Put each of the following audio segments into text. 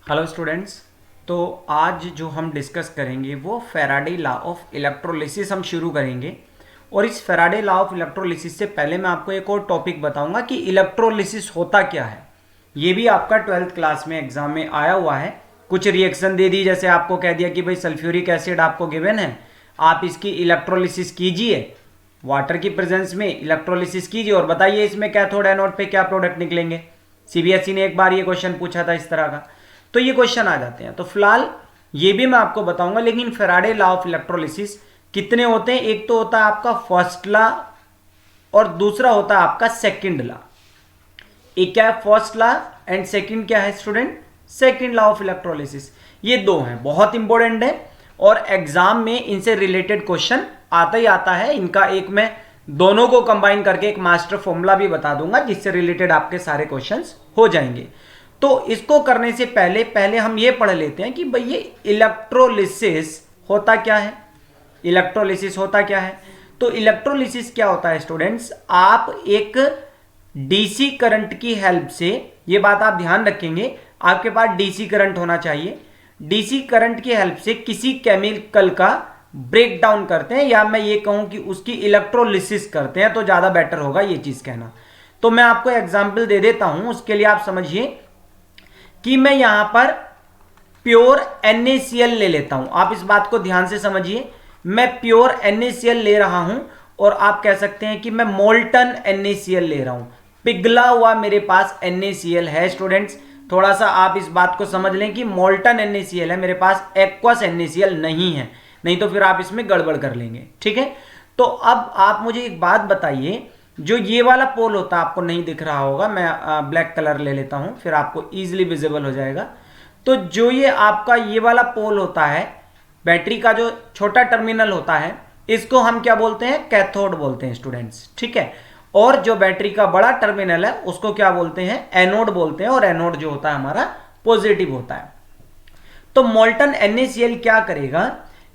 Hello students. तो आज जो हम डिस्कस करेंगे वो फैराडे लॉ ऑफ इलेक्ट्रोलिसिस हम शुरू करेंगे। और इस फैराडे लॉ ऑफ इलेक्ट्रोलिसिस से पहले मैं आपको एक और टॉपिक बताऊंगा कि इलेक्ट्रोलिसिस होता क्या है। ये भी आपका 12th क्लास में एग्जाम में आया हुआ है। कुछ रिएक्शन दे दी, जैसे आपको कह दिया कि भाई सल्फ्यूरिक एसिड आपको गिवन है, आप इसकी इलेक्ट्रोलिसिस कीजिए, वाटर की प्रेजेंस में इलेक्ट्रोलिसिस कीजिए और बताइए इसमें कैथोड एनोड पे क्या प्रोडक्ट निकलेंगे। सीबीएसई ने एक बार ये क्वेश्चन पूछा था इस तरह का, तो ये क्वेश्चन आ जाते हैं। तो फिलहाल ये भी मैं आपको बताऊंगा, लेकिन फैराडे लॉ ऑफ इलेक्ट्रोलिसिस कितने होते हैं? एक तो होता है आपका फर्स्ट लॉ और दूसरा होता है आपका सेकंड लॉ। एक क्या है फर्स्ट लॉ एंड सेकंड क्या है student? Second law of electrolysis. ये दो हैं, बहुत इंपॉर्टेंट है और एग्जाम में इनसे रिलेटेड क्वेश्चन आता ही आता है। इनका एक मैं दोनों को कंबाइन करके एक मास्टर फॉर्मूला भी बता दूंगा जिससे रिलेटेड आपके सारे क्वेश्चंस हो जाएंगे। तो इसको करने से पहले पहले हम ये पढ़ लेते हैं कि भाई ये इलेक्ट्रोलिसिस होता क्या है। इलेक्ट्रोलिसिस होता क्या है? तो इलेक्ट्रोलिसिस क्या होता है स्टूडेंट्स? आप एक डीसी करंट की हेल्प से, ये बात आप ध्यान रखेंगे, आपके पास डीसी करंट होना चाहिए। डीसी करंट की हेल्प से किसी केमिकल का ब्रेक डाउन करते हैं, या मैं ये कहूं कि उसकी इलेक्ट्रोलिसिस करते हैं तो ज्यादा बेटर होगा ये चीज कहना। तो मैं आपको एग्जांपल दे देता हूं, उसके लिए आप समझिए कि मैं यहां पर प्योर NaCl ले लेता हूं। आप इस बात को ध्यान से समझिए, मैं प्योर NaCl ले रहा हूं और आप कह सकते हैं कि मैं मोल्टन NaCl ले रहा हूं। पिघला हुआ मेरे पास NaCl है स्टूडेंट्स। थोड़ा सा आप इस बात को समझ लें कि मोल्टन NaCl है, मेरे पास एक्वस NaCl नहीं है, नहीं तो फिर आप इसमें गड़बड़ कर लेंगे। ठीक है, तो अब आप मुझे एक बात बताइए, जो ये वाला पोल होता है आपको नहीं दिख रहा होगा, मैं ब्लैक कलर ले लेता हूं फिर आपको इजीली विजिबल हो जाएगा। तो जो ये आपका ये वाला पोल होता है, बैटरी का जो छोटा टर्मिनल होता है, इसको हम क्या बोलते हैं? कैथोड बोलते हैं स्टूडेंट्स। ठीक है, और जो बैटरी का बड़ा टर्मिनल है उसको क्या बोलते हैं? एनोड बोलते हैं, और एनोड जो होता है हमारा पॉजिटिव होता है। तो मोल्टन NaCl क्या करेगा?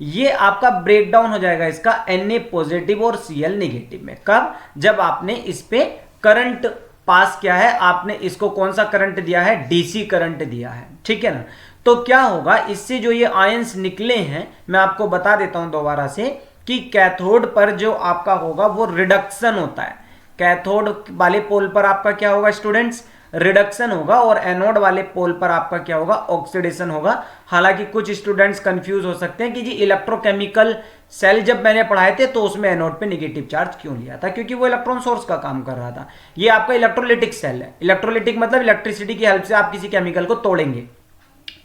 ये आपका ब्रेक डाउन हो जाएगा इसका Na पॉजिटिव और Cl नेगेटिव में। कब? जब आपने इस पे करंट पास किया है, आपने इसको कौन सा करंट दिया है? डीसी करंट दिया है। ठीक है ना? तो क्या होगा इससे? जो ये आयंस निकले हैं, मैं आपको बता देता हूं दोबारा से कि कैथोड पर जो आपका होगा वो रिडक्शन होता है। कैथोड वाले पोल पर आपका क्या होगा स्टूडेंट्स? रिडक्शन होगा, और एनोड वाले पोल पर आपका क्या होगा? ऑक्सीडेशन होगा। हालांकि कुछ स्टूडेंट्स कंफ्यूज हो सकते हैं कि जी इलेक्ट्रोकेमिकल सेल जब मैंने पढ़ाए थे तो उसमें एनोड पे नेगेटिव चार्ज क्यों लिया था? क्योंकि वो इलेक्ट्रॉन सोर्स का काम कर रहा था। ये आपका इलेक्ट्रोलिटिक सेल है। इलेक्ट्रोलिटिक मतलब इलेक्ट्रिसिटी की हेल्प से आप किसी केमिकल को तोड़ेंगे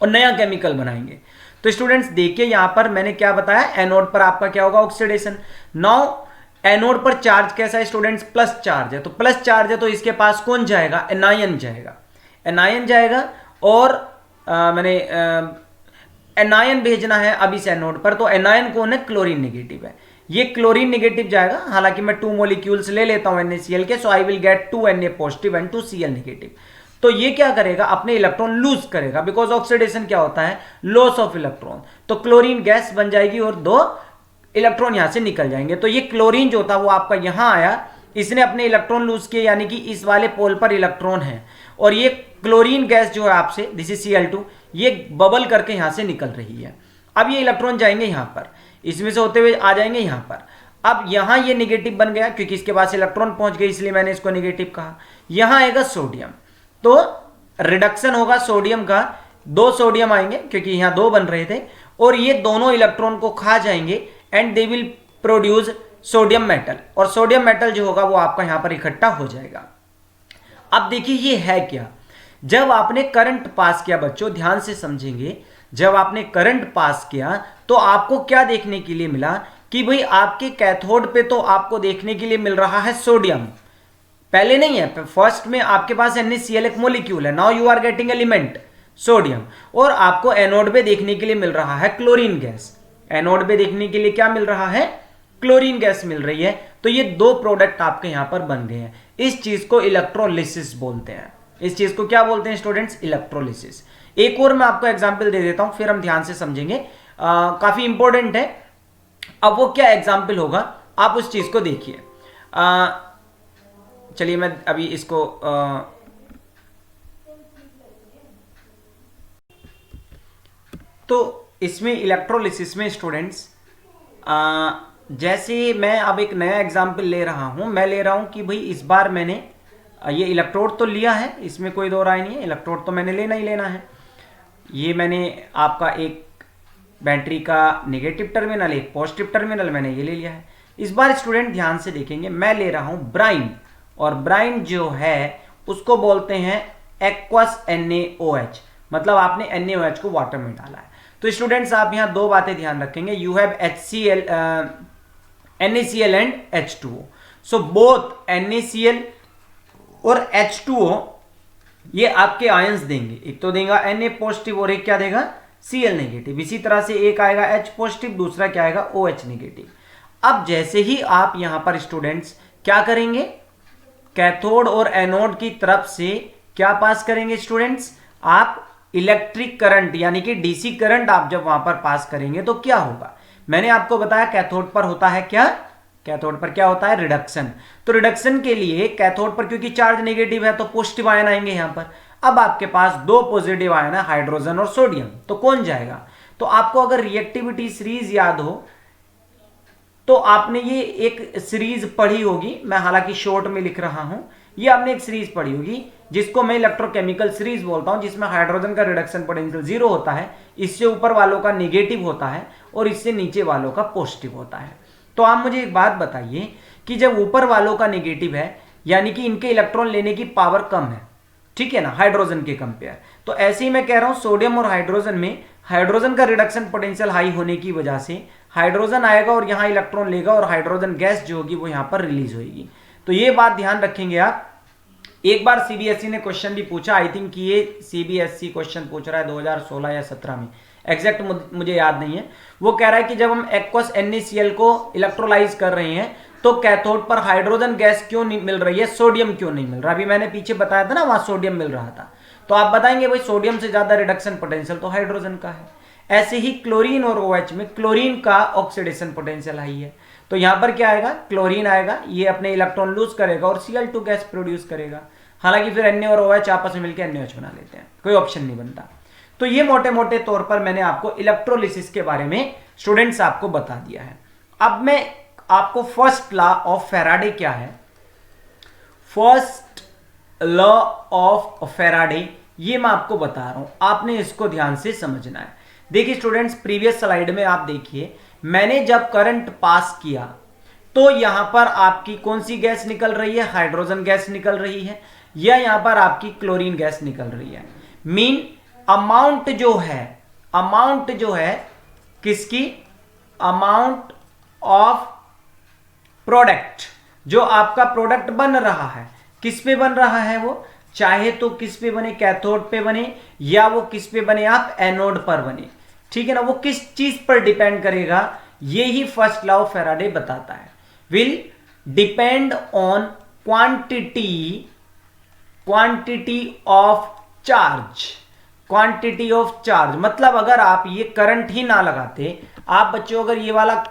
और नया केमिकल बनाएंगे। तो स्टूडेंट्स देखिए यहां पर मैंने क्या बताया, एनोड पर आपका क्या होगा? ऑक्सीडेशन। नाउ एनोड पर चार्ज कैसा है स्टूडेंट्स? प्लस चार्ज है। तो प्लस चार्ज है तो इसके पास कौन जाएगा? एनायन जाएगा। एनायन जाएगा, और मैंने एनायन भेजना है अब इस एनोड पर, तो एनायन कौन है? क्लोरीन नेगेटिव है। ये क्लोरीन नेगेटिव जाएगा। हालांकि मैं 2 मॉलिक्यूल्स ले लेता हूं NaCl के, so I will get 2 Na positive and 2 Cl negative. तो ये क्या करेगा? अपने इलेक्ट्रॉन लूज करेगा, बिकॉज ऑक्सीडेशन क्या होता है? Loss of electron. तो क्लोरीन गैस बन जाएगी और 2 इलेक्ट्रॉन यहां से निकल जाएंगे। तो ये क्लोरीन जो था वो आपका यहां आया, इसने अपने इलेक्ट्रॉन लूज किए, यानी कि इस वाले पोल पर इलेक्ट्रॉन है, और ये क्लोरीन गैस जो है आपसे, दिस इज Cl2, ये बबल करके यहां से निकल रही है। अब ये इलेक्ट्रॉन जाएंगे यहां पर, इसमें से होते हुए आ जाएंगे यहां पर। अब यहां ये नेगेटिव बन गया क्योंकि इसके पास इलेक्ट्रॉन पहुंच गए, इसलिए मैंने इसको नेगेटिव कहा। यहां आएगा सोडियम, तो रिडक्शन होगा सोडियम का। 2 सोडियम आएंगे क्योंकि यहां 2 बन रहे थे, और ये दोनों इलेक्ट्रॉन को खा जाएंगे and they will produce sodium metal, और सोडियम मेटल जो होगा वो आपका यहां पर इकट्ठा हो जाएगा। अब देखिए ये है क्या? जब आपने करंट पास किया, बच्चों ध्यान से समझेंगे, जब आपने करंट पास किया तो आपको क्या देखने के लिए मिला कि भाई आपके कैथोड पे तो आपको देखने के लिए मिल रहा है सोडियम, पहले नहीं है, फर्स्ट में आपके पास NaCl एक मॉलिक्यूल है, now you are getting element sodium, और आपको एनोड पे देखने के लिए मिल रहा है क्लोरीन गैस। एनोड पे देखने के लिए क्या मिल रहा है? क्लोरीन गैस मिल रही है। तो ये 2 प्रोडक्ट आपके यहां पर बन गए हैं। इस चीज को इलेक्ट्रोलिसिस बोलते हैं। इस चीज को क्या बोलते हैं स्टूडेंट्स? इलेक्ट्रोलिसिस। एक और मैं आपको एग्जांपल दे देता हूं, फिर हम ध्यान से समझेंगे, काफी इंपॉर्टेंट है। अब वो क्या एग्जाम्पल होगा, आप उस चीज को देखिए। चलिए मैं अभी इसको तो इसमें इलेक्ट्रोलिसिस में स्टूडेंट्स जैसे मैं अब एक नया एग्जाम्पल ले रहा हूँ, मैं ले रहा हूँ कि भाई इस बार मैंने ये इलेक्ट्रोड तो लिया है, इसमें कोई दो राय नहीं है, इलेक्ट्रोड तो मैंने लेना ही लेना है। ये मैंने आपका एक बैटरी का नेगेटिव टर्मिनल, एक पॉजिटिव टर्मिनल मैंने ये ले लिया है। इस बार स्टूडेंट ध्यान से देखेंगे, मैं ले रहा हूँ ब्राइन, और ब्राइन जो है उसको बोलते हैं एक्वस NaOH, मतलब आपने NaOH को वाटर में डाला है। तो स्टूडेंट्स आप यहाँ दो बातें ध्यान रखेंगे, you have HCl NaCl and H2O। So both NaCl और H2O ये आपके आयंस देंगे, एक तो देगा Na पॉजिटिव और एक क्या देगा Cl नेगेटिव। इसी तरह से एक आएगा H पॉजिटिव, दूसरा क्या आएगा OH नेगेटिव। अब जैसे ही आप यहां पर स्टूडेंट्स क्या करेंगे, कैथोड और एनोड की तरफ से क्या पास करेंगे स्टूडेंट्स, आप इलेक्ट्रिक करंट यानी कि डीसी करंट आप जब वहां पर पास करेंगे तो क्या होगा, मैंने आपको बताया कैथोड पर होता है क्या, कैथोड पर क्या होता है रिडक्शन। तो रिडक्शन के लिए कैथोड पर क्योंकि चार्ज नेगेटिव है तो पॉजिटिव आयन आएंगे यहां पर। अब आपके पास दो पॉजिटिव आयन है, हाइड्रोजन और सोडियम, तो कौन जाएगा। तो आपको अगर रिएक्टिविटी सीरीज याद हो तो आपने ये एक सीरीज पढ़ी होगी, मैं हालांकि शॉर्ट में लिख रहा हूं, ये आपने एक सीरीज पढ़ी होगी जिसको मैं इलेक्ट्रोकेमिकल सीरीज बोलता हूं, जिसमें हाइड्रोजन का रिडक्शन पोटेंशियल 0 होता है, इससे ऊपर वालों का नेगेटिव होता है और इससे नीचे वालों का पॉजिटिव होता है। तो आप मुझे एक बात बताइए कि जब ऊपर वालों का नेगेटिव है यानी कि इनके इलेक्ट्रॉन लेने की पावर कम है, ठीक है ना, हाइड्रोजन के कंपेयर, तो ऐसे ही मैं कह रहा हूं सोडियम और हाइड्रोजन में हाइड्रोजन का रिडक्शन पोटेंशियल हाई होने की वजह से हाइड्रोजन आएगा और यहां इलेक्ट्रॉन लेगा और हाइड्रोजन गैस जो होगी वो यहां पर रिलीज होगी। तो ये बात ध्यान रखेंगे आप। एक बार सीबीएसई ने क्वेश्चन भी पूछा, आई थिंक ये सीबीएसई क्वेश्चन पूछ रहा है 2016 या 17 में, एग्जैक्ट मुझे याद नहीं है। वो कह रहा है कि जब हम एक्वस NaCl को इलेक्ट्रोलाइज कर रहे हैं तो कैथोड पर हाइड्रोजन गैस क्यों नहीं मिल रही है, सोडियम क्यों नहीं मिल रहा। अभी मैंने पीछे बताया था ना, वहां सोडियम मिल रहा था, तो आप बताएंगे भाई सोडियम से ज्यादा रिडक्शन पोटेंशियल तो हाइड्रोजन का है। ऐसे ही क्लोरीन और OH में क्लोरीन का ऑक्सीडेशन पोटेंशियल हाई है, तो यहां पर क्या आएगा, क्लोरीन आएगा, ये अपने इलेक्ट्रॉन लूज करेगा और Cl2 गैस प्रोड्यूस करेगा। हालांकि फिर Na और OH आपस में मिलकर NaOH बना लेते हैं, कोई ऑप्शन नहीं बनता। तो ये मोटे मोटे तौर पर मैंने आपको इलेक्ट्रोलिसिस के बारे में स्टूडेंट्स आपको बता दिया है। अब मैं आपको फर्स्ट लॉ ऑफ फैराडे क्या है, फर्स्ट लॉ ऑफ फैराडे ये मैं आपको बता रहा हूं, आपने इसको ध्यान से समझना है। देखिए स्टूडेंट्स, प्रीवियस स्लाइड में आप देखिए, मैंने जब करंट पास किया तो यहां पर आपकी कौन सी गैस निकल रही है, हाइड्रोजन गैस निकल रही है, या यहां पर आपकी क्लोरीन गैस निकल रही है। मीन अमाउंट जो है किसकी, अमाउंट ऑफ प्रोडक्ट, जो आपका प्रोडक्ट बन रहा है किस पे बन रहा है, वो चाहे तो किस पे बने, कैथोड पे बने, या वो किस पे बने, आप एनोड पर बने, ठीक है ना, वो किस चीज पर डिपेंड करेगा, ये ही फर्स्ट लॉ ऑफ फैराडे बताता है। Will depend on quantity of charge, मतलब अगर आप ये करंट ही ना लगाते, आप बच्चों अगर ये वाला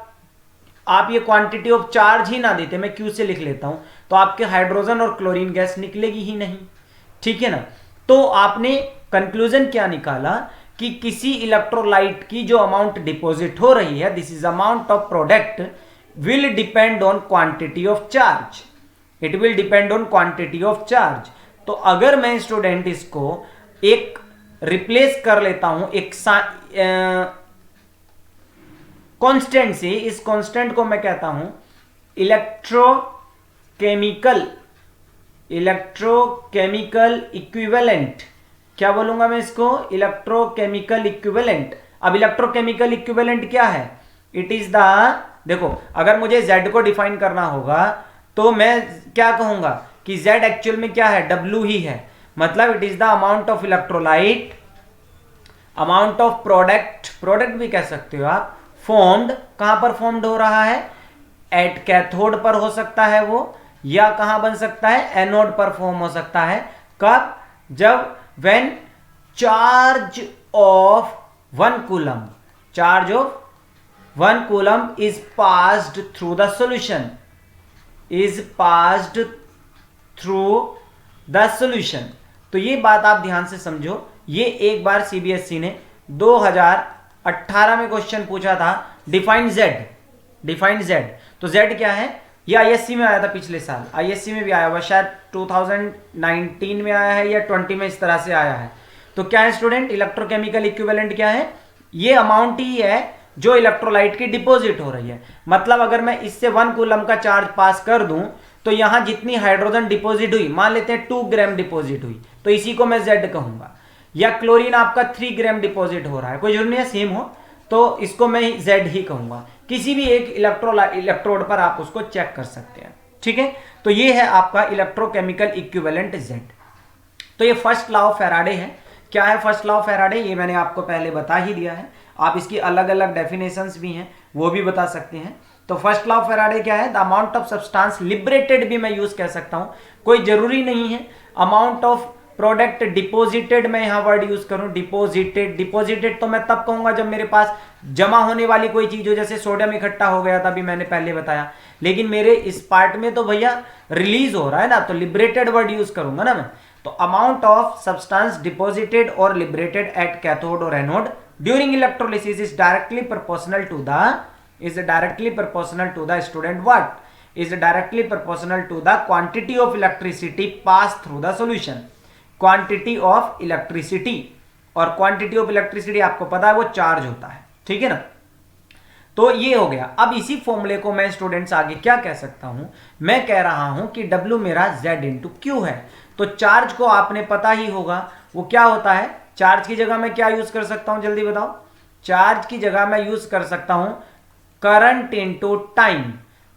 आप ये क्वांटिटी ऑफ चार्ज ही ना देते, मैं क्यू से लिख लेता हूं, तो आपके हाइड्रोजन और क्लोरीन गैस निकलेगी ही नहीं, ठीक है ना। तो आपने कंक्लूजन क्या निकाला कि किसी इलेक्ट्रोलाइट की जो अमाउंट डिपॉजिट हो रही है, this is amount of product will depend on quantity of charge, it will depend on quantity of charge. तो अगर मैं स्टूडेंट इसको एक रिप्लेस कर लेता हूं एक कांस्टेंट से, इस कांस्टेंट को मैं कहता हूं इलेक्ट्रोकेमिकल इक्विवेलेंट, क्या बोलूंगा मैं इसको, इलेक्ट्रोकेमिकल इक्विवेलेंट। अब इलेक्ट्रोकेमिकल इक्विवेलेंट क्या है, इट इज द, देखो अगर मुझे Z को डिफाइन करना होगा तो मैं क्या कहूंगा कि Z एक्चुअल में क्या है, W ही है, मतलब it is the amount of electrolyte, amount of product भी कह सकते हो आप, फॉर्म्ड, कहां पर फॉर्म्ड हो रहा है, एट कैथोड पर हो सकता है वो, या कहां बन सकता है, एनोड पर फॉर्म हो सकता है। कब, जब when charge of 1 coulomb is passed through the solution, तो ये बात आप ध्यान से समझो, ये एक बार सीबीएसई ने 2000 18 में क्वेश्चन पूछा था डिफाइन जेड, डिफाइन जेड। तो जेड क्या है, ये आईएससी में आया था पिछले साल, आईएससी में भी आया हुआ, शायद 2019 में आया है या 20 में, इस तरह से आया है। तो क्या है स्टूडेंट, इलेक्ट्रोकेमिकल इक्विवेलेंट क्या है, ये अमाउंट ही है जो इलेक्ट्रोलाइट की डिपॉजिट हो रही है। मतलब अगर मैं इससे 1 कूलम का चार्ज पास कर दूं तो यहां जितनी हाइड्रोजन डिपॉजिट हुई, मान लेते हैं 2 ग्राम डिपॉजिट हुई, तो इसी को मैं जेड कहूंगा। या क्लोरीन आपका 3 ग्राम डिपॉजिट हो रहा है, कोई जरूरी नहीं है सेम हो, तो इसको मैं जेड ही कहूंगा। किसी भी एक इलेक्ट्रोड पर आप उसको चेक कर सकते हैं, ठीक है। तो ये है आपका इलेक्ट्रोकेमिकल इक्विवेलेंट जेड। तो ये फर्स्ट लॉ ऑफ फैराडे है। क्या है फर्स्ट लॉ ऑफ फैराडे, ये मैंने आपको पहले बता ही दिया है। आप इसकी अलग अलग डेफिनेशंस भी हैं, वो भी बता सकते हैं। तो फर्स्ट लॉ ऑफ फैराडे क्या है, the amount of substance liberated भी मैं यूज कर सकता हूं, कोई जरूरी नहीं है अमाउंट ऑफ प्रोडक्ट डिपोजिटेड मैं यहां वर्ड यूज करूं, डिपोजिटेड। डिपोजिटेड तो मैं तब कहूंगा जब मेरे पास जमा होने वाली कोई चीज हो, जैसे सोडियम इकट्ठा हो गया था, अभी मैंने पहले बताया। लेकिन मेरे इस पार्ट में तो भैया रिलीज हो रहा है ना, तो लिबरेटेड वर्ड यूज करूंगा ना मैं। तो अमाउंट ऑफ सब्सटेंस डिपोजिटेड और लिबरेटेड एट कैथोड और anode during electrolysis is directly proportional to the student what is directly proportional to the quantity of electricity pass through the solution. Quantity of electricity, और quantity of electricity आपको पता है वो charge होता है, ठीक है ना। तो ये हो गया। अब इसी फॉर्मूले को मैं स्टूडेंट्स आगे क्या कह सकता हूं, मैं कह रहा हूं कि W मेरा Z इंटू क्यू है। तो चार्ज को आपने पता ही होगा वो क्या होता है। चार्ज की जगह मैं क्या यूज कर सकता हूं, जल्दी बताओ। चार्ज की जगह मैं यूज कर सकता हूं current into time,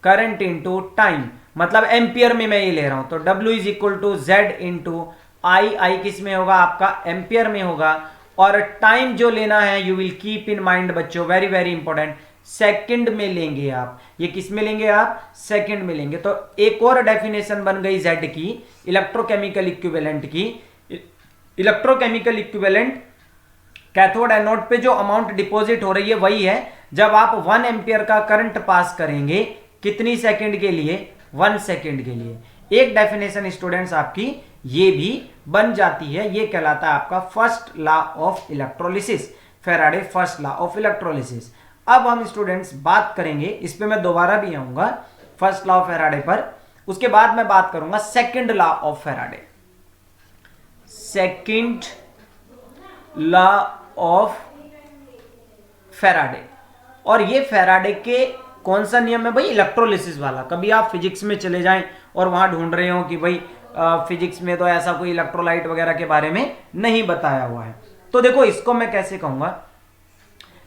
current into time, मतलब एम्पियर में मैं ये ले रहा हूं। तो W is equal to Z into I किस में होगा, आपका एम्पियर में होगा। और टाइम जो लेना है, you will keep in mind बच्चों, वेरी वेरी इंपॉर्टेंट, सेकंड में लेंगे आप। ये किस में लेंगे आप, सेकंड में लेंगे। तो एक और डेफिनेशन बन गई जेड की, इलेक्ट्रोकेमिकल इक्विवेलेंट की। इलेक्ट्रोकेमिकल इक्विवेलेंट कैथोड एनोड पे जो अमाउंट डिपॉजिट हो रही है वही है जब आप 1 एम्पियर का करंट पास करेंगे, कितनी सेकंड के लिए, 1 सेकंड के लिए। एक डेफिनेशन स्टूडेंट्स आपकी ये भी बन जाती है, ये कहलाता है आपका first law of electrolysis, Faraday first law of electrolysis. अब हम स्टूडेंट्स बात करेंगे, इस पे मैं दोबारा भी आऊंगा फर्स्ट लॉ ऑफ फैराडे पर, उसके बाद मैं बात करूंगा second law of Faraday, second law of Faraday. और ये फैराडे के कौन सा नियम है भाई, इलेक्ट्रोलिसिस वाला। कभी आप फिजिक्स में चले जाएं और वहां ढूंढ रहे हो कि भाई फिजिक्स में तो ऐसा कोई इलेक्ट्रोलाइट वगैरह के बारे में नहीं बताया हुआ है। तो देखो इसको मैं कैसे कहूंगा,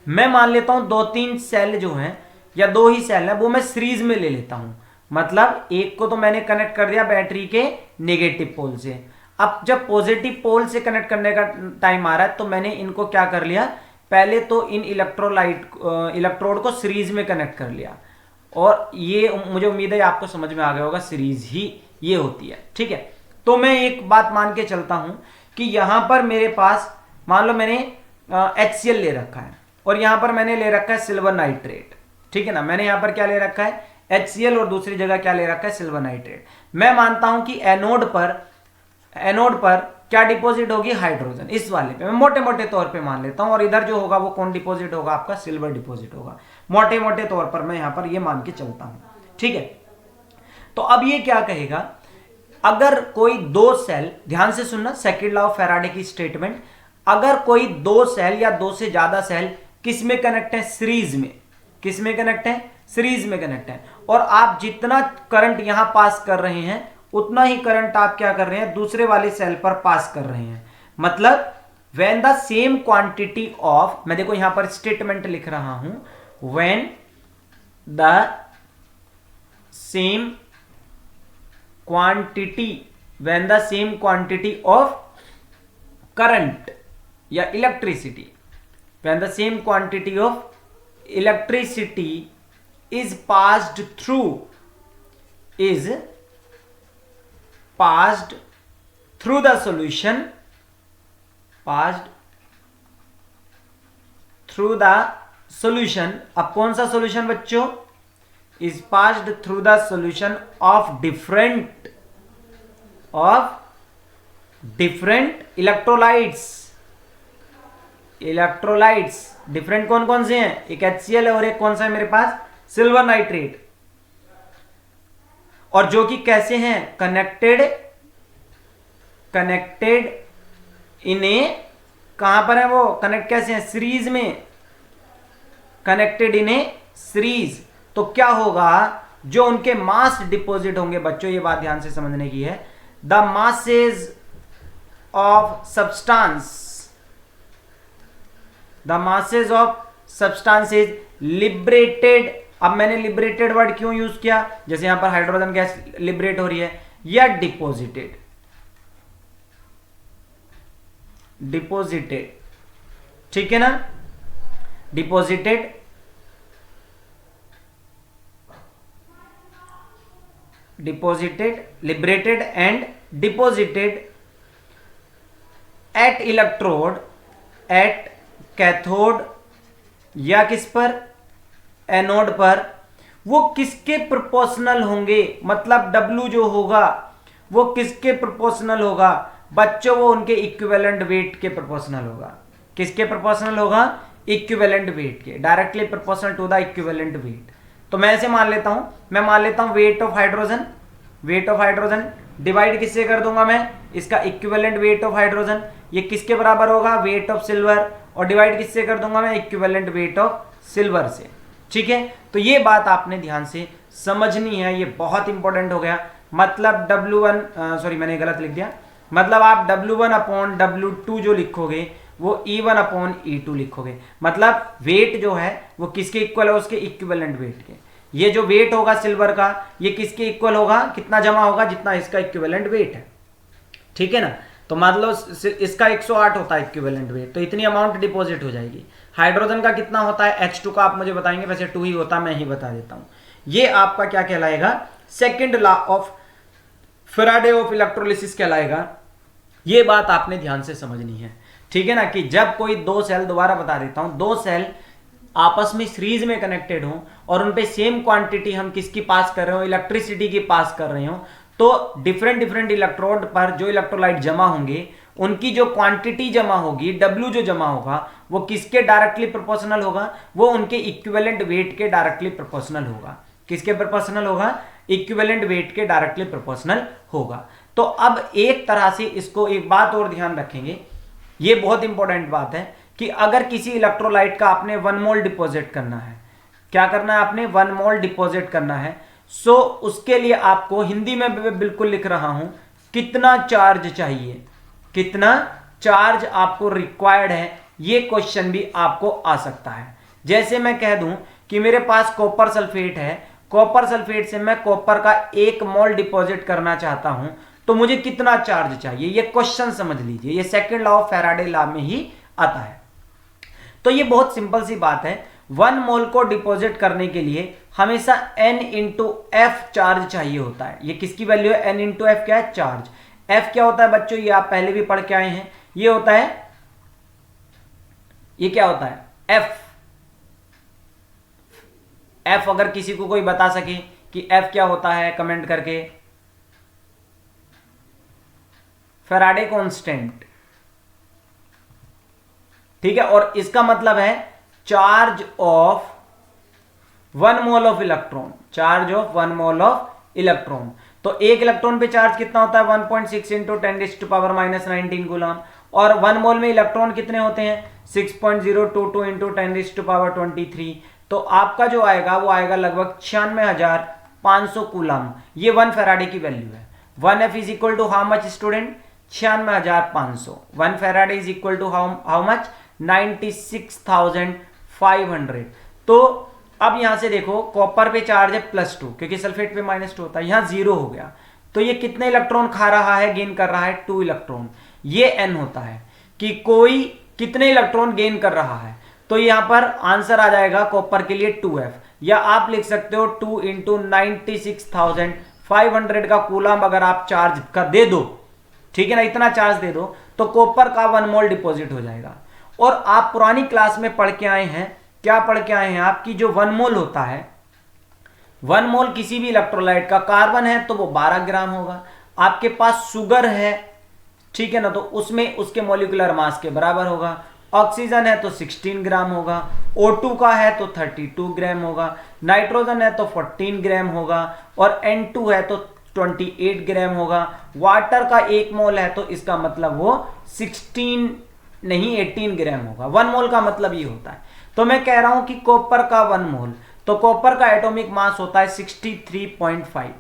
मैं मान लेता हूं 2-3 सेल जो हैं या 2 ही सेल हैं वो मैं सीरीज में ले लेता हूं। मतलब एक को तो मैंने कनेक्ट कर दिया बैटरी के नेगेटिव पोल से। अब जब पॉजिटिव पोल से कनेक्ट करने का टाइम आ रहा है तो मैंने इनको क्या कर लिया, पहले तो इन इलेक्ट्रोड को सीरीज में कनेक्ट कर लिया। और ये मुझे उम्मीद है आपको समझ में आ गया होगा, सीरीज ही ये होती है, ठीक है। तो मैं एक बात मान के चलता हूं कि यहां पर मेरे पास मान लो मैंने HCl ले रखा है और यहां पर मैंने ले रखा है सिल्वर नाइट्रेट, ठीक है ना। मैंने यहां पर क्या ले रखा है, HCl, और दूसरी जगह क्या ले रखा है, सिल्वर नाइट्रेट। मैं मानता हूं कि एनोड पर क्या डिपॉजिट होगी, हाइड्रोजन। इस वाले पे मैं मोटे मोटे तौर पे मान लेता हूं, और इधर जो होगा वो कौन डिपॉजिट होगा, आपका सिल्वर डिपॉजिट होगा। मोटे मोटे तौर पर मैं यहां पर ये मान के चलता हूं, ठीक है। तो अब ये क्या कहेगा, अगर कोई 2 सेल, ध्यान से सुनना सेकंड लॉ ऑफ फैराडे की स्टेटमेंट, अगर कोई 2 सेल या 2 से ज्यादा सेल किस में कनेक्ट है, सीरीज में। किस में कनेक्ट है, सीरीज में कनेक्ट है। और आप जितना करंट यहां पास कर रहे हैं उतना ही करंट आप क्या कर रहे हैं, दूसरे वाले सेल पर पास कर रहे हैं। मतलब when the same quantity of, मैं देखो यहां पर स्टेटमेंट लिख रहा हूं, when the same quantity of current या electricity, when the same quantity of electricity is passed through the solution, अब कौन सा सॉल्यूशन बच्चों, is passed through the solution of different electrolytes, electrolytes different कौन कौन से हैं, एक HCl है और एक कौन सा है मेरे पास, सिल्वर नाइट्रेट, और जो कि कैसे हैं, कनेक्टेड इन ए, कहां पर है वो, कनेक्ट कैसे हैं, सीरीज में, कनेक्टेड इन ए सीरीज। तो क्या होगा, जो उनके मास डिपॉजिट होंगे बच्चों, ये बात ध्यान से समझने की है, the masses of substance, the masses of substance is liberated. अब मैंने लिबरेटेड वर्ड क्यों यूज किया, जैसे यहां पर हाइड्रोजन गैस लिबरेट हो रही है, या डिपॉजिटेड, ठीक है ना, deposited, liberated and deposited at electrode, at cathode या किस पर, एनोड पर। वो किसके प्रोपोर्शनल होंगे, मतलब W जो होगा वो किसके प्रोपोर्शनल होगा बच्चों, वो उनके इक्विवेलेंट वेट के प्रोपोर्शनल होगा। किसके प्रोपोर्शनल होगा, इक्विवेलेंट वेट के, directly proportional to the equivalent weight. तो मैं ऐसे मान लेता हूं, वेट ऑफ हाइड्रोजन डिवाइड किससे कर दूंगा मैं, इसका इक्विवेलेंट वेट ऑफ हाइड्रोजन, ये किसके बराबर होगा, वेट ऑफ सिल्वर, और डिवाइड किससे कर दूंगा मैं, इक्विवेलेंट वेट ऑफ सिल्वर से। ठीक है, तो ये बात आपने ध्यान से समझनी है, ये बहुत इंपॉर्टेंट हो गया। मतलब W1 सॉरी मैंने गलत लिख दिया, मतलब आप W1 अपॉन W2 जो लिखोगे वो E1 अपॉन E2 लिखोगे। मतलब वेट जो है वो किसके इक्वल है, उसके इक्विवेलेंट वेट के। ये जो वेट होगा सिल्वर का, ये किसके इक्वल होगा, कितना जमा होगा, जितना इसका इक्विवेलेंट वेट है। ठीक है ना, तो मान लो इसका 108 होता है इक्विवेलेंट वेट, तो इतनी अमाउंट डिपॉजिट हो जाएगी। हाइड्रोजन का कितना होता है, H2 का आप मुझे बताएंगे, वैसे 2 ही होता है, मैं ही बता देता हूं। ये आपका क्या कहलाएगा, second law of Faraday of electrolysis कहलाएगा। ये बात आपने ध्यान से समझनी है। ठीक है ना, कि जब कोई दो सेल, दोबारा बता देता हूं, दो सेल आपस में सीरीज में कनेक्टेड हो और उन पे सेम क्वांटिटी हम किसकी पास कर रहे हो, इलेक्ट्रिसिटी की पास कर रहे हो, तो डिफरेंट इलेक्ट्रोड पर जो इलेक्ट्रोलाइट जमा होंगे उनकी जो क्वांटिटी जमा होगी, W जो जमा होगा, वो किसके डायरेक्टली प्रोपोर्शनल होगा, वो उनके इक्विवेलेंट वेट के डायरेक्टली प्रोपोर्शनल होगा। किसके प्रोपोर्शनल होगा, इक्विवेलेंट वेट के डायरेक्टली प्रोपोर्शनल होगा। तो अब एक तरह से इसको एक बात और ध्यान रखेंगे, ये बहुत इंपॉर्टेंट बात है कि अगर किसी इलेक्ट्रोलाइट का आपने 1 मोल डिपॉजिट करना है, क्या करना है आपने, 1 मोल डिपॉजिट करना है, सो उसके लिए आपको हिंदी में बिल्कुल लिख रहा हूं, कितना चार्ज चाहिए, कितना चार्ज आपको रिक्वायर्ड है, ये क्वेश्चन भी आपको आ सकता है। जैसे मैं कह दूं कि मेरे पास कॉपर सल्फेट है, कॉपर सल्फेट से मैं कॉपर का 1 मोल डिपॉजिट करना चाहता हूं, तो मुझे कितना चार्ज चाहिए, ये क्वेश्चन समझ लीजिए, ये second law of Faraday law में ही आता है। तो ये बहुत सिंपल सी बात है, 1 मोल को डिपॉजिट करने के लिए हमेशा N इंटू एफ चार्ज चाहिए होता है। ये किसकी वैल्यू है, N इंटू एफ क्या है, चार्ज। F क्या होता है बच्चों, ये आप पहले भी पढ़ के आए हैं, ये होता है, ये क्या होता है, F अगर किसी को कोई बता सके कि F क्या होता है, कमेंट करके। फैराडे कांस्टेंट, ठीक है, और इसका मतलब है charge of 1 mole of electron, charge of 1 mole of electron. तो एक इलेक्ट्रॉन पे चार्ज कितना होता है, 1.6 इंटू 10⁻⁻19 कूलम, और 1 मोल में इलेक्ट्रॉन कितने होते हैं, 6.022 इंटू 10⁻23। तो आपका जो आएगा वो आएगा लगभग 96,500 कूलम। ये 1 फैराडे की वैल्यू है। 1F is equal to how much student, 96,500। 1 faraday is equal to how much, 96,500। तो अब यहां से देखो, कॉपर पे चार्ज है +2, क्योंकि सल्फेट पे -2 होता है, यहां 0 हो गया, तो ये कितने इलेक्ट्रॉन खा रहा है, गेन कर रहा है, 2 इलेक्ट्रॉन। ये N होता है कि कोई कितने इलेक्ट्रॉन गेन कर रहा है। तो यहां पर आंसर आ जाएगा कॉपर के लिए 2F, या आप लिख सकते हो 2 इंटू 96,500 का कूलम अगर आप चार्ज कर दे दो, ठीक है ना, इतना चार्ज दे दो, तो कॉपर का 1 मोल डिपॉजिट हो जाएगा। और आप पुरानी क्लास में पढ़ के आए हैं, क्या पढ़ के आए हैं आपकी, जो 1 मोल होता है, 1 मोल किसी भी इलेक्ट्रोलाइट का, कार्बन है तो वो 12 ग्राम होगा, आपके पास शुगर है, ठीक है ना, तो उसमें उसके मॉलिक्यूलर मास के बराबर होगा। ऑक्सीजन है तो 16 ग्राम होगा, O2 का है तो 32 ग्राम होगा, नाइट्रोजन है तो 14 ग्राम होगा, और N2 है तो 28 ग्राम होगा। वाटर का 1 मोल है तो इसका मतलब वो 16 नहीं 18 ग्राम होगा। 1 मोल का मतलब ये होता है। तो मैं कह रहा हूं कि कॉपर का 1 मोल, तो कॉपर का एटॉमिक मास होता है 63.5।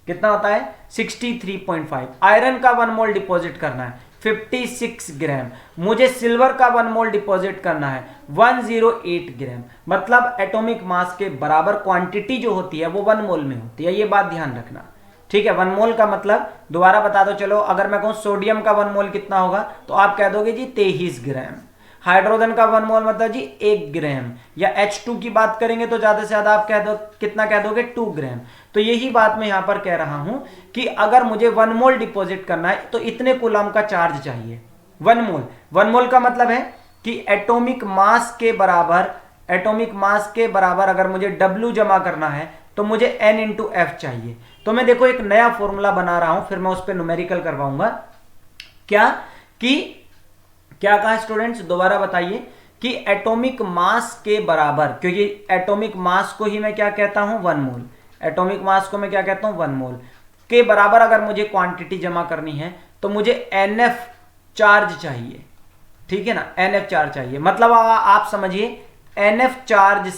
कितना होता है? 63.5। आयरन का 1 मोल डिपॉजिट करना है 56 ग्राम। मुझे सिल्वर का 1 मोल डिपॉजिट करना है 108 ग्राम। मतलब एटॉमिक मास के बराबर क्वांटिटी जो होती है वो 1 मोल में होती है, ये बात ध्यान रखना। ठीक है, 1 मोल का मतलब दोबारा बता दो। चलो अगर मैं कहूं सोडियम का 1 मोल कितना होगा तो आप कह दोगे जी 23 ग्राम। हाइड्रोजन का 1 मोल मतलब जी 1 ग्राम, या H2 की बात करेंगे तो ज्यादा से ज्यादा आप कह दो कितना कह दोगे 2 ग्राम। तो यही बात मैं यहां पर कह रहा हूं कि अगर मुझे 1 मोल डिपॉजिट करना है तो इतने कूलम का चार्ज चाहिए। 1 मोल, 1 मोल का मतलब है कि एटॉमिक मास के बराबर अगर मुझे W जमा करना है तो मुझे N इंटू F चाहिए। तो मैं देखो एक नया फॉर्मूला बना रहा हूं, फिर मैं उस पर न्यूमेरिकल करवाऊंगा। क्या कहा स्टूडेंट्स, दोबारा बताइए कि एटॉमिक मास के बराबर, क्योंकि एटॉमिक मास को ही मैं क्या कहता हूं 1 मोल, एटॉमिक मास को मैं क्या कहता हूं 1 मोल के बराबर अगर मुझे क्वांटिटी जमा करनी है तो मुझे NF चार्ज चाहिए। ठीक है ना, NF चार्ज चाहिए। मतलब आप समझिए NF चार्ज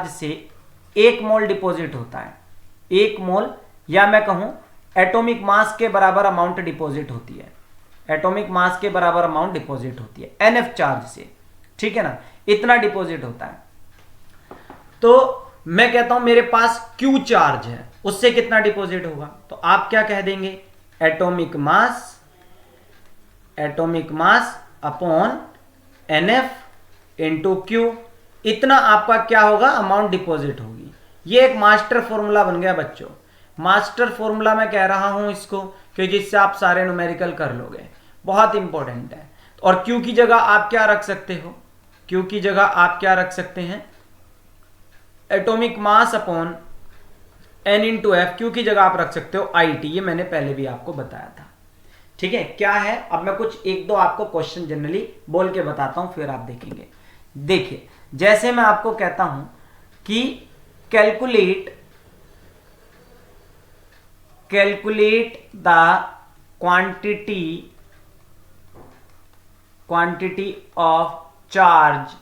से 1 मोल डिपॉजिट होता है, 1 मोल, या मैं कहूं एटॉमिक मास के बराबर अमाउंट डिपॉजिट होती है, एटॉमिक मास के बराबर अमाउंट डिपॉजिट होती है NF चार्ज से। ठीक है ना, इतना डिपॉजिट होता है। तो मैं कहता हूं मेरे पास Q चार्ज है, उससे कितना डिपॉजिट होगा, तो आप क्या कह देंगे atomic mass upon NF into Q, इतना आपका क्या होगा अमाउंट डिपॉजिट होगी। ये एक मास्टर फॉर्मूला बन गया बच्चों। मास्टर फॉर्मूला मैं कह रहा हूं इसको क्योंकि इससे आप सारे न्यूमेरिकल कर लोगे, बहुत इंपॉर्टेंट है। और Q की जगह आप क्या रख सकते हो, Q की जगह आप क्या रख सकते हैं atomic mass upon N into F। Q की जगह आप रख सकते हो IT, ये मैंने पहले भी आपको बताया था। ठीक है, क्या है, अब मैं कुछ 1-2 आपको क्वेश्चन जनरली बोल के बताता हूं, फिर आप देखेंगे। देखिए जैसे मैं आपको कहता हूं कि calculate the quantity of charge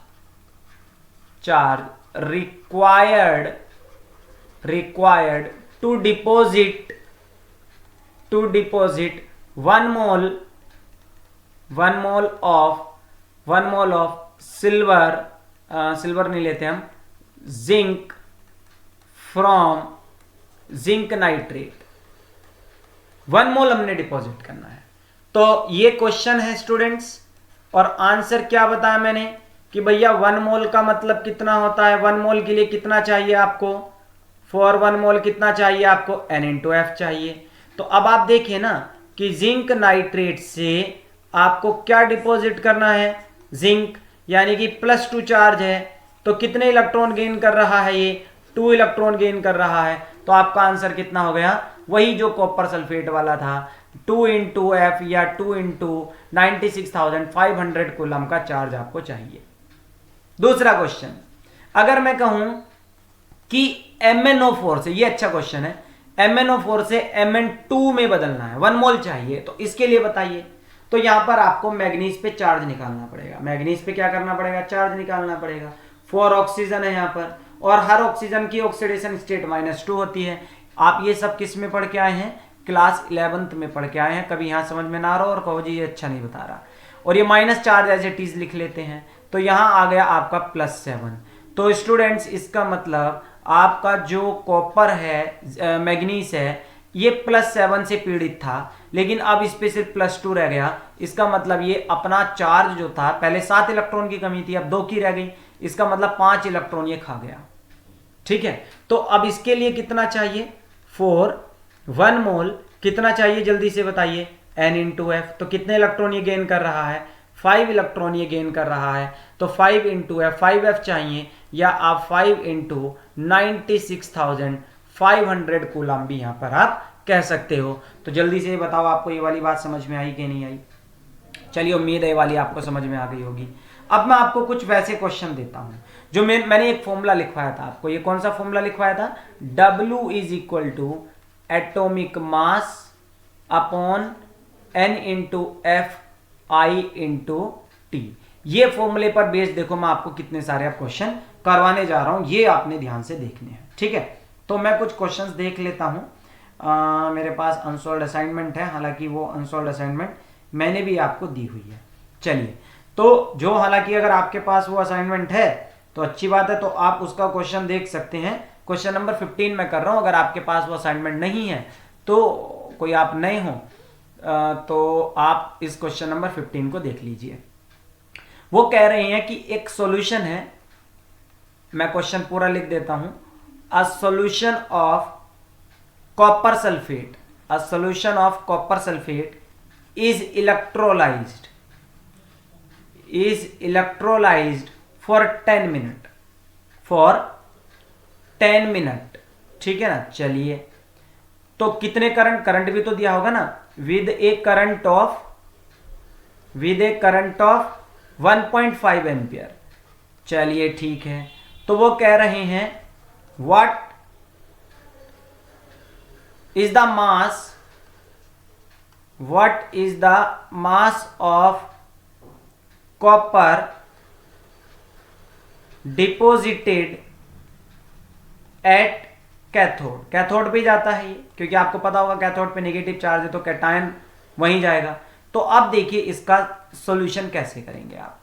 required to deposit 1 mole of silver नहीं लेते हम, जिंक फ्रॉम जिंक नाइट्रेट। 1 मोल हमने डिपॉजिट करना है। तो ये क्वेश्चन है स्टूडेंट्स, और आंसर क्या बताया मैंने कि भैया 1 मोल का मतलब कितना होता है, 1 मोल के लिए कितना चाहिए आपको, फॉर 1 मोल कितना चाहिए आपको N इंटू F चाहिए। तो अब आप देखिए ना कि जिंक नाइट्रेट से आपको क्या डिपॉजिट करना है, जिंक, यानी कि +2 चार्ज है, तो कितने इलेक्ट्रॉन गेन कर रहा है ये 2 इलेक्ट्रॉन गेन कर रहा है। तो आपका आंसर कितना हो गया, वही जो कॉपर सल्फेट वाला था, 2 इंटू F या 2 इंटू 96,500 कूलम का चार्ज आपको चाहिए। दूसरा क्वेश्चन, अगर मैं कहूं कि MnO4 से, ये अच्छा क्वेश्चन है, MnO4 से Mn2 में बदलना है, 1 मोल चाहिए, तो इसके लिए बताइए। तो यहां पर आपको मैग्नीज पे चार्ज निकालना पड़ेगा, मैग्नीज पे क्या करना पड़ेगा, चार्ज निकालना पड़ेगा। 4 ऑक्सीजन है यहां पर, और हर ऑक्सीजन की ऑक्सीडेशन स्टेट -2 होती है। आप ये सब किस में पढ़ के आए हैं, क्लास 11th में पढ़ के आए हैं। कभी यहां समझ में ना आ रहा और कहो जी ये अच्छा नहीं बता रहा, और ये minus charge as it is लिख लेते हैं। तो यहां आ गया आपका +7। तो स्टूडेंट्स इसका मतलब आपका जो कॉपर है, मैग्नीज है, ये +7 से पीड़ित था, लेकिन अब इस पे सिर्फ +2 रह गया। इसका मतलब ये अपना चार्ज जो था, पहले 7 इलेक्ट्रॉन की कमी थी, अब 2 की रह गई, इसका मतलब 5 इलेक्ट्रॉन ये खा गया। ठीक है, तो अब इसके लिए कितना चाहिए, फॉर 1 मोल कितना चाहिए जल्दी से बताइए, N इंटू F। तो कितने इलेक्ट्रॉन ये गेन कर रहा है, 5 इलेक्ट्रॉन ये गेन कर रहा है। तो 5 इंटू F, 5F चाहिए, या आप 5 इंटू 96,500 कूलम भी यहां पर आप कह सकते हो। तो जल्दी से बताओ आपको ये वाली बात समझ में आई कि नहीं आई। चलिए, उम्मीद है ये वाली आपको समझ में आ गई होगी। अब मैं आपको कुछ वैसे क्वेश्चन देता हूं जो मैंने एक फॉर्मूला लिखवाया था आपको। ये कौन सा फॉर्मूला लिखवाया था? W is equal to atomic mass upon N into F I into T. ये फॉर्मूले पर बेस्ड देखो मैं आपको कितने सारे क्वेश्चन करवाने जा रहा हूं, ये आपने ध्यान से देखने हैं, ठीक है। तो मैं कुछ क्वेश्चंस देख लेता हूं। मेरे पास अनसॉल्व्ड असाइनमेंट है, हालांकि वो अनसॉल्व्ड असाइनमेंट मैंने भी आपको दी हुई है। चलिए, तो जो हालांकि अगर आपके पास वो असाइनमेंट है तो अच्छी बात है, तो आप उसका क्वेश्चन देख सकते हैं। क्वेश्चन नंबर 15 में कर रहा हूं। अगर आपके पास वो असाइनमेंट नहीं है तो कोई आप नए हो तो आप इस क्वेश्चन नंबर 15 को देख लीजिए। वो कह रहे हैं कि एक सॉल्यूशन है, मैं क्वेश्चन पूरा लिख देता हूं। A solution of copper sulphate, a solution of copper sulphate is electrolyzed for 10 minute, for 10 minute, ठीक है ना। चलिए, तो कितने करंट भी तो दिया होगा ना, with A current of 1.5 ampere. चलिए ठीक है, तो वो कह रहे हैं what is the mass of copper deposited at cathode. Cathode पे जाता है ये, क्योंकि आपको पता होगा कैथोड पे नेगेटिव चार्ज है तो कैटायन वहीं जाएगा। तो अब देखिए इसका सॉल्यूशन कैसे करेंगे आप,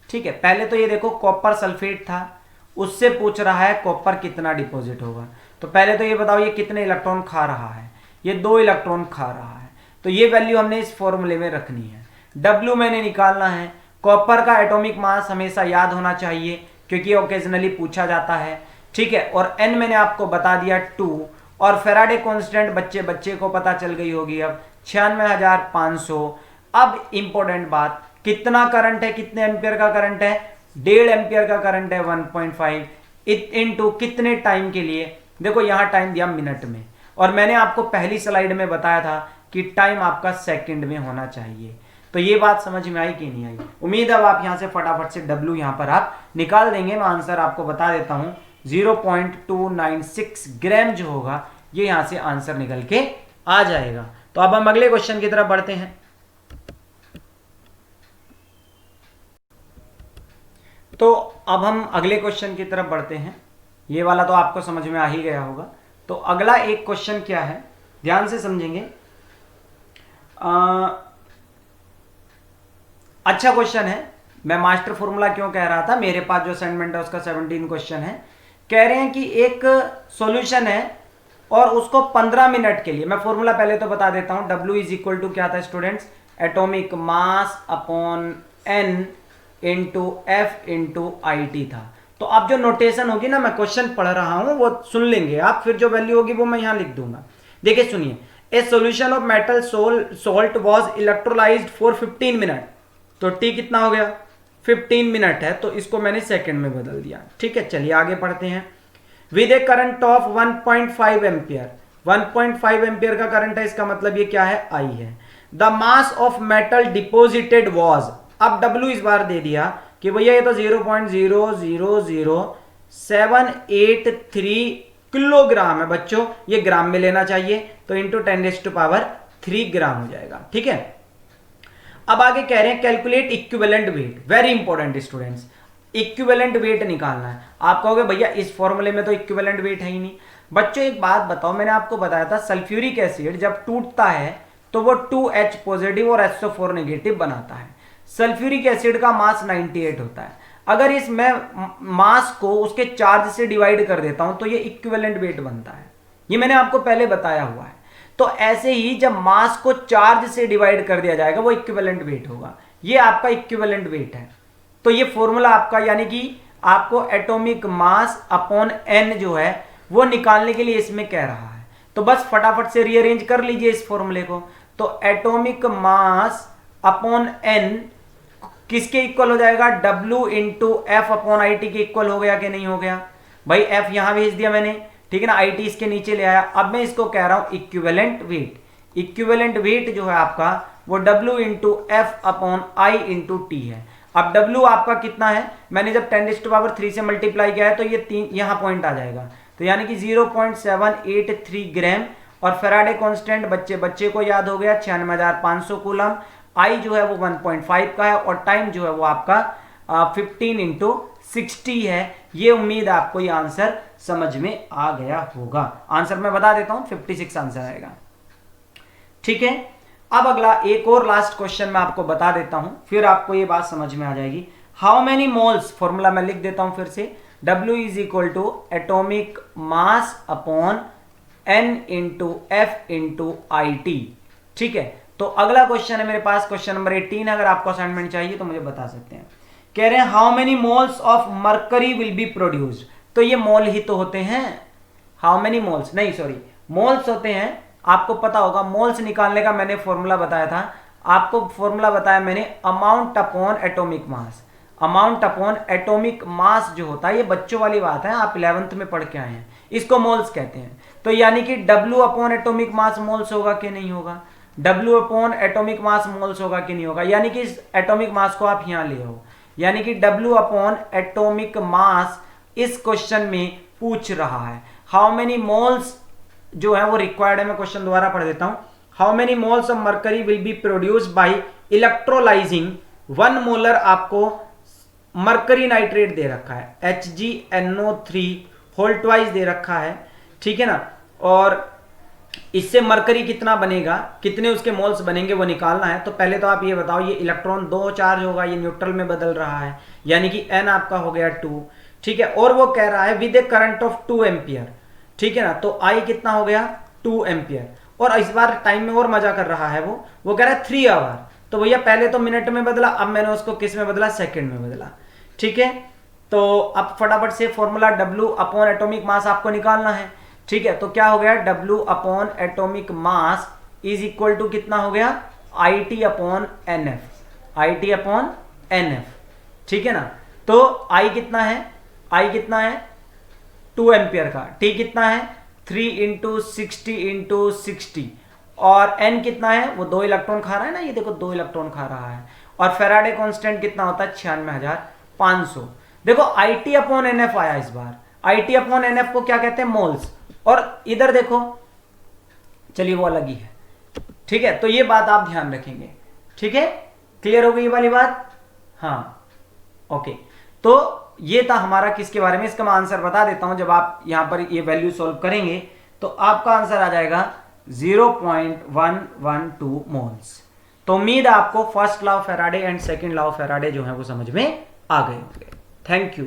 ठीक है। पहले तो ये देखो कॉपर सल्फेट था, उससे पूछ रहा है कॉपर कितना डिपॉजिट होगा। तो पहले तो ये बताओ ये कितने इलेक्ट्रॉन खा रहा है? ये 2 इलेक्ट्रॉन खा रहा है, तो ये वैल्यू हमने इस फॉर्मूले में रखनी है। W मैंने निकालना है। कॉपर का एटॉमिक मास हमेशा याद होना चाहिए क्योंकि ओकेजनली पूछा जाता है, ठीक है। और N मैंने आपको बता दिया 2, और फेराडे कांस्टेंट बच्चे को पता चल गई होगी अब 96,500। अब इंपॉर्टेंट बात, कितना करंट है, कितने एम्पियर का करंट है? 1.5 एम्पियर का करंट है 1.5 इनटू कितने टाइम के लिए? देखो यहां टाइम दिया मिनट में, और मैंने आपको पहली स्लाइड में बताया था कि टाइम आपका सेकंड में होना चाहिए। तो ये बात समझ में आई कि नहीं आई? उम्मीद है अब आप यहां से फटाफट से W यहां पर आप निकाल देंगे। मैं आंसर आपको बता देता हूं, 0.296 ग्राम जो होगा ये यहां से आंसर निकल के आ जाएगा। तो अब हम अगले क्वेश्चन की तरफ बढ़ते हैं। तो अब हम अगले क्वेश्चन की तरफ बढ़ते हैं। ये वाला तो आपको समझ में आ ही गया होगा। तो अगला एक क्वेश्चन क्या है, ध्यान से समझेंगे। अच्छा क्वेश्चन है। मैं मास्टर फॉर्मूला क्यों कह रहा था, मेरे पास जो असाइनमेंट है उसका 17 क्वेश्चन है। कह रहे हैं कि एक सॉल्यूशन है और उसको 15 मिनट के लिए, मैं फॉर्मूला पहले तो बता देता हूं। W इज इक्वल टू क्या था students? Atomic mass upon N into F into I T था। तो अब जो नोटेशन होगी ना, मैं क्वेश्चन पढ़ रहा हूं वो सुन लेंगे आप, फिर जो वैल्यू होगी वो मैं यहां लिख दूंगा। देखिए सुनिए, ए solution of metal salt was electrolysed for 15 minute. तो टी कितना हो गया? 15 मिनट है, तो इसको मैंने सेकंड में बदल दिया, ठीक है। चलिए आगे पढ़ते हैं। With A current of 1.5 ampere, 1.5 ampere का करंट है, इसका मतलब ये क्या है? आई है। The mass of metal deposited was, अब W इस बार दे दिया कि भैया ये तो 0.0000783 किलोग्राम है बच्चों, ये ग्राम में लेना चाहिए, तो इंटू 10⁻³ ग्राम हो जाएगा, ठीक है। अब आगे कह रहे हैं calculate equivalent weight. Very important students, equivalent weight निकालना है। आप कहोगे भैया इस फॉर्मूले में तो इक्विवेलेंट वेट है ही नहीं। बच्चों एक बात बताओ, मैंने आपको बताया था सल्फ्यूरिक एसिड जब टूटता है तो वो 2H पॉजिटिव और SO4 नेगेटिव बनाता है। सल्फ्यूरिक एसिड का मास 98 होता है। अगर इस मैं मास को उसके चार्ज से डिवाइड कर देता हूं तो ये इक्विवेलेंट वेट बनता है, ये मैंने आपको पहले बताया हुआ है। तो ऐसे ही जब मास को चार्ज से डिवाइड कर दिया जाएगा वो इक्विवेलेंट वेट होगा, ये आपका इक्विवेलेंट वेट है। तो ये फॉर्मूला आपका, यानी कि आपको एटॉमिक मास अपॉन N जो है वो निकालने के लिए इसमें कह रहा है। तो बस फटाफट से रीअरेंज कर लीजिए इस फॉर्मूले को। तो एटॉमिक मास अपॉन N किसके इक्वल हो जाएगा? W into F upon I T के इक्वल हो गया कि नहीं हो गया? भाई F यहां भेज दिया मैंने, ठीक है ना, आई टी इसके नीचे ले आया। अब मैं इसको कह रहा हूं इक्विवेलेंट वेट। इक्विवेलेंट वेट जो है आपका वो W into F upon I into T है। अब W आपका कितना है, मैंने जब 10⁻³ से मल्टीप्लाई किया है तो ये 3 यहाँ पॉइंट आ जाएगा, तो यानी कि 0.783 ग्राम। और फेराडे कांस्टेंट बच्चे को याद हो गया 96,500 कूलम। आई जो है वो 1.5 का है और टाइम जो है वो आपका 15 इंटू 60 है। ये उम्मीद आपको ये आंसर समझ में आ गया होगा। आंसर मैं बता देता हूं, 56 आंसर आएगा। ठीक है, अब अगला एक और लास्ट क्वेश्चन मैं आपको बता देता हूं, फिर आपको ये बात समझ में आ जाएगी। हाउ मेनी मोल्स, फॉर्मूला मैं लिख देता हूं फिर से, W is equal to atomic mass upon N into F into I T. ठीक है, तो अगला क्वेश्चन है मेरे पास, क्वेश्चन नंबर 18। अगर आपको असाइनमेंट चाहिए तो मुझे बता सकते हैं। कह रहे हैं how many moles of mercury will be produced. तो ये मोल ही तो होते हैं, हाउ मेनी मोल्स नहीं, सॉरी, मोल्स होते हैं। आपको पता होगा मोल्स निकालने का मैंने फॉर्मूला बताया था, आपको फॉर्मूला बताया मैंने अमाउंट अपॉन एटॉमिक मास। अमाउंट अपॉन एटॉमिक मास जो होता है, ये बच्चों वाली बात है, आप 11th में पढ़ के आए हैं, इसको मोल्स कहते हैं। तो यानी कि W अपॉन एटॉमिक मास मोल्स होगा कि नहीं होगा, W अपॉन एटॉमिक मास मोल्स होगा कि नहीं होगा। यानी कि इस एटॉमिक मास को आप यहां ले आओ, यानी कि W अपॉन एटॉमिक मास इस क्वेश्चन में पूछ रहा है। हाउ मेनी मोल्स जो है वो रिक्वायर्ड है, मैं क्वेश्चन दोबारा पढ़ देता हूं। How many moles of mercury will be produced by electrolysing 1 molar, आपको मरकरी नाइट्रेट दे रखा है, HgNO3 होल ट्वाइस दे रखा है। ठीक है ना, और इससे मरकरी कितना बनेगा, कितने उसके मोल्स बनेंगे वो निकालना है। तो पहले तो आप ये बताओ, ये इलेक्ट्रॉन 2 चार्ज होगा, ये न्यूट्रल में बदल रहा है, यानी कि N आपका हो गया 2। ठीक है, और वो कह रहा है with A current of 2 ampere. ठीक है ना, तो I कितना हो गया 2 एम्पियर। और इस बार टाइम में और मजा कर रहा है, वो कह रहा है 3 आवर। तो भैया पहले तो मिनट में बदला, अब मैंने उसको किस में बदला, सेकंड में बदला। ठीक है, तो अब फटाफट से फॉर्मूला W अपॉन एटॉमिक मास आपको निकालना है। ठीक है, तो क्या हो गया, W upon atomic mass is equal to कितना हो गया, IT upon NF, IT upon NF। ठीक है ना, तो I कितना है, I कितना है 2 एम्पियर का, T कितना है 3 इंटू 60 इंटू 60, और N कितना है, वो 2 इलेक्ट्रॉन खा रहा है ना, ये देखो 2 इलेक्ट्रॉन खा रहा है। और फेराडे कांस्टेंट कितना होता है 96,500। देखो IT अपॉन NF आया इस बार, IT अपॉन NF को क्या कहते हैं, मोल्स। और इधर देखो, चलिए वो अलग ही है। ठीक है, तो ये बात आप ध्यान रखेंगे। ठीक है, क्लियर हो गई ये वाली बात, हाँ ओके। तो ये था हमारा किसके बारे में, इसका मैं आंसर बता देता हूं। जब आप यहां पर ये वैल्यू सॉल्व करेंगे तो आपका आंसर आ जाएगा 0.112 मोल्स। तो उम्मीद है आपको first law of Faraday and second law of Faraday जो है वो समझ में आ गए होंगे। Thank you.